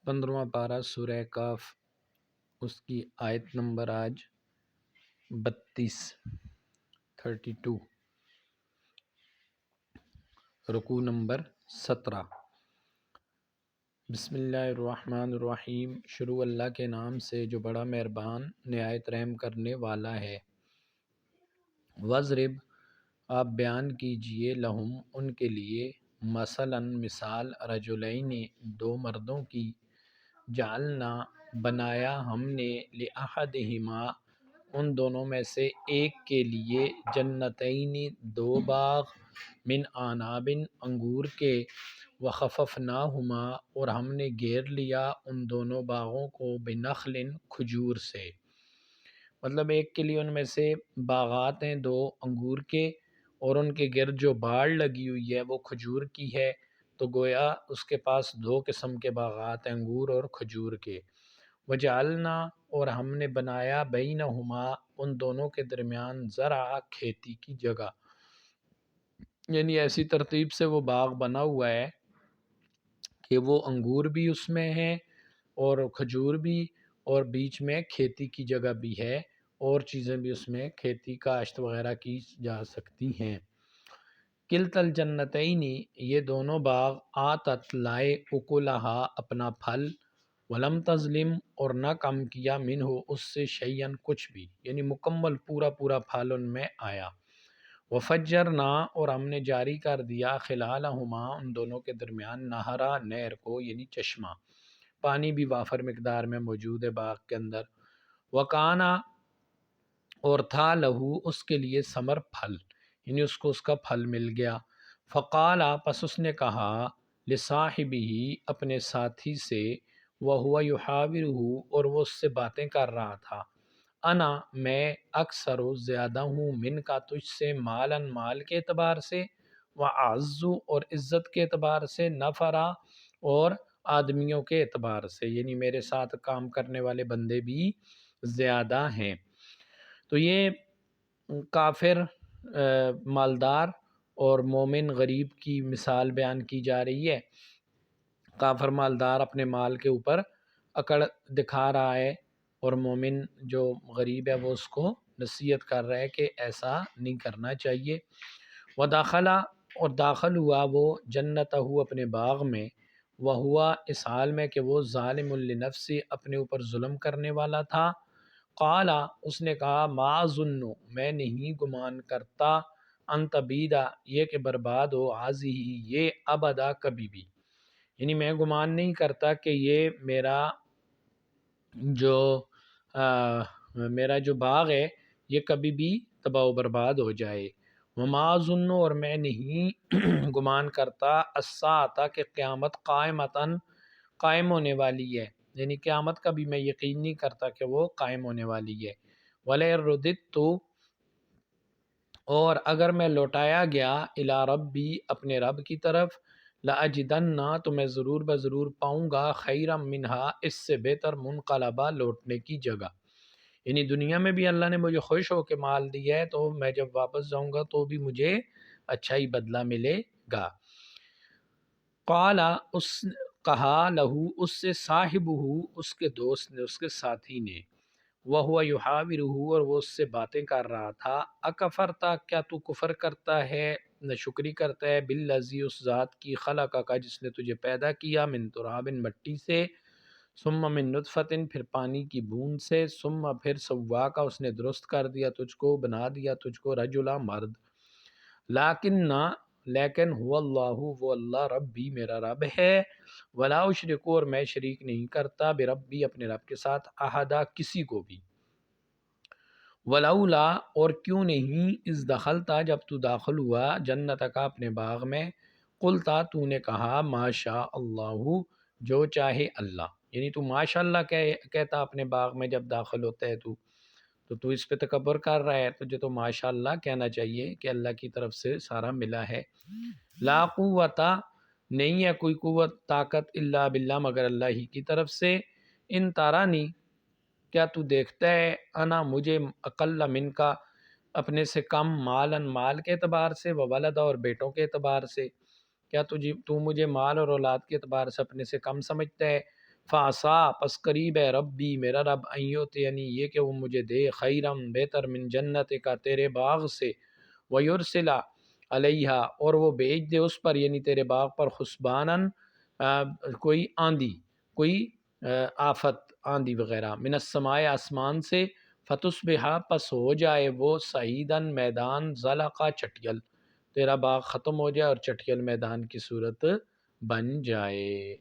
15واں پارہ سورہ کاف، اس کی آیت نمبر آج 32، رکوع نمبر 17۔ بسم اللہ الرحمن الرحیم، شروع اللہ کے نام سے جو بڑا مہربان نہایت رحم کرنے والا ہے۔ وَاضْرِبْ، آپ بیان کیجئے، لہم ان کے لیے، مثلاً مثال، رجلین دو مردوں کی، جعلنا بنایا ہم نے، لأحدہما ان دونوں میں سے ایک کے لیے، جنتین دو باغ، من اعناب انگور کے، وخففناہما اور ہم نے گھیر لیا ان دونوں باغوں کو، بنخل کھجور سے۔ مطلب ایک کے لیے ان میں سے باغات ہیں دو انگور کے، اور ان کے گرد جو باڑ لگی ہوئی ہے وہ کھجور کی ہے، تو گویا اس کے پاس دو قسم کے باغات ہیں، انگور اور کھجور کے۔ وجعلنا اور ہم نے بنایا، بینہما ان دونوں کے درمیان، زرع کھیتی کی جگہ، یعنی ایسی ترتیب سے وہ باغ بنا ہوا ہے کہ وہ انگور بھی اس میں ہیں اور کھجور بھی، اور بیچ میں کھیتی کی جگہ بھی ہے، اور چیزیں بھی اس میں کھیتی کاشت وغیرہ کی جا سکتی ہیں۔ کلتا الجنتین، یہ دونوں باغ، آتت لائے، اکلہا اپنا پھل، ولم تظلم اور نہ کم کیا، منہ اس سے، شیئن کچھ بھی، یعنی مکمل پورا پھل ان میں آیا۔ وفجرنا اور ہم نے جاری کر دیا، خلالہما ان دونوں کے درمیان، نہرا نہر کو، یعنی چشمہ، پانی بھی وافر مقدار میں موجود ہے باغ کے اندر۔ وکانا اور تھا، لہو اس کے لیے، ثمر پھل، یعنی اس کو اس کا پھل مل گیا۔ فقالا پس اس نے کہا، لصاحبہ اپنے ساتھی سے، وہو یحاورہ اور وہ اس سے باتیں کر رہا تھا، انا میں، اکثر زیادہ ہوں، من کا تجھ سے، مالاً مال کے اعتبار سے، واعز اور عزت کے اعتبار سے، نفرا اور آدمیوں کے اعتبار سے، یعنی میرے ساتھ کام کرنے والے بندے بھی زیادہ ہیں۔ تو یہ کافر مالدار اور مومن غریب کی مثال بیان کی جا رہی ہے۔ کافر مالدار اپنے مال کے اوپر اکڑ دکھا رہا ہے، اور مومن جو غریب ہے وہ اس کو نصیحت کر رہا ہے کہ ایسا نہیں کرنا چاہیے۔ وداخلہ اور داخل ہوا وہ، جنتہ اپنے باغ میں، وہوا اس حال میں کہ وہ، ظالم لنفسہ اپنے اوپر ظلم کرنے والا تھا۔ قالا اس نے کہا، ما اظن میں نہیں گمان کرتا، ان تبیدا یہ کہ برباد ہو، ہذہ یہ، ابدا کبھی بھی، یعنی میں گمان نہیں کرتا کہ یہ میرا جو باغ ہے یہ کبھی بھی تباہ و برباد ہو جائے۔ وما اظن اور میں نہیں گمان کرتا، الساعۃ کہ قیامت، قائم ہونے والی ہے، یعنی قیامت کا بھی میں یقین نہیں کرتا کہ وہ قائم ہونے والی ہے۔ وَلَئِن رُدِدتُّ اور اگر میں لوٹایا گیا، الی ربی اپنے رب کی طرف، لأجدن تو میں ضرور بضرور پاؤں گا، خیرا منہا اس سے بہتر، منقلبا لوٹنے کی جگہ، یعنی دنیا میں بھی اللہ نے مجھے خوش ہو کے مال دیا ہے، تو میں جب واپس جاؤں گا تو بھی مجھے اچھا ہی بدلہ ملے گا۔ قال اس کہا، لہو اس سے، صاحبہ اس کے دوست نے، اس کے ساتھی نے، وہو یحاورہ اور وہ اس سے باتیں کر رہا تھا، اکفرتا کیا تو کفر کرتا ہے، ناشکری کرتا ہے، بالذی اس ذات کی، خلقک جس نے تجھے پیدا کیا، من تراب مٹی سے، ثم من نطفۃ پھر پانی کی بوند سے، ثم پھر سواک اس نے درست کر دیا تجھ کو، بنا دیا تجھ کو، رجلا مرد، لیکن هو اللہ وہ اللہ، ربی میرا رب ہے، ولا اشرک اور میں شریک نہیں کرتا، بربی اپنے رب کے ساتھ، احدا کسی کو بھی۔ ولولا اور کیوں نہیں، اذ دخلتا جب تو داخل ہوا، جنتک اپنے باغ میں، قلتا تو نے کہا، ما شاء اللہ جو چاہے اللہ، یعنی تو ماشاء اللہ کہتا اپنے باغ میں جب داخل ہوتا ہے تو اس پہ تکبر کر رہا ہے، تجھے تو ماشاء اللہ کہنا چاہیے کہ اللہ کی طرف سے سارا ملا ہے۔ لا قوت نہیں ہے کوئی قوت طاقت، الا باللہ مگر اللہ ہی کی طرف سے، ان تارانی کیا تو دیکھتا ہے، انا مجھے، اقل من کا اپنے سے کم، مالن مال کے اعتبار سے، وولدا اور بیٹوں کے اعتبار سے، کیا تو مجھے مال اور اولاد کے اعتبار سے اپنے سے کم سمجھتا ہے، فعصا پس قریب ہے ربی میرا رب ایوت یعنی یہ کہ وہ مجھے دے خیرم بہتر من جنت کا تیرے باغ سے، ویرسلا علیہا اور وہ بھیج دے اس پر یعنی تیرے باغ پر خسبانن کوئی آندھی، کوئی آفت آندھی وغیرہ، من السماء آسمان سے، فتصبحا پس ہو جائے وہ سعیدن میدان زلقا چٹیل، تیرا باغ ختم ہو جائے اور چٹیل میدان کی صورت بن جائے۔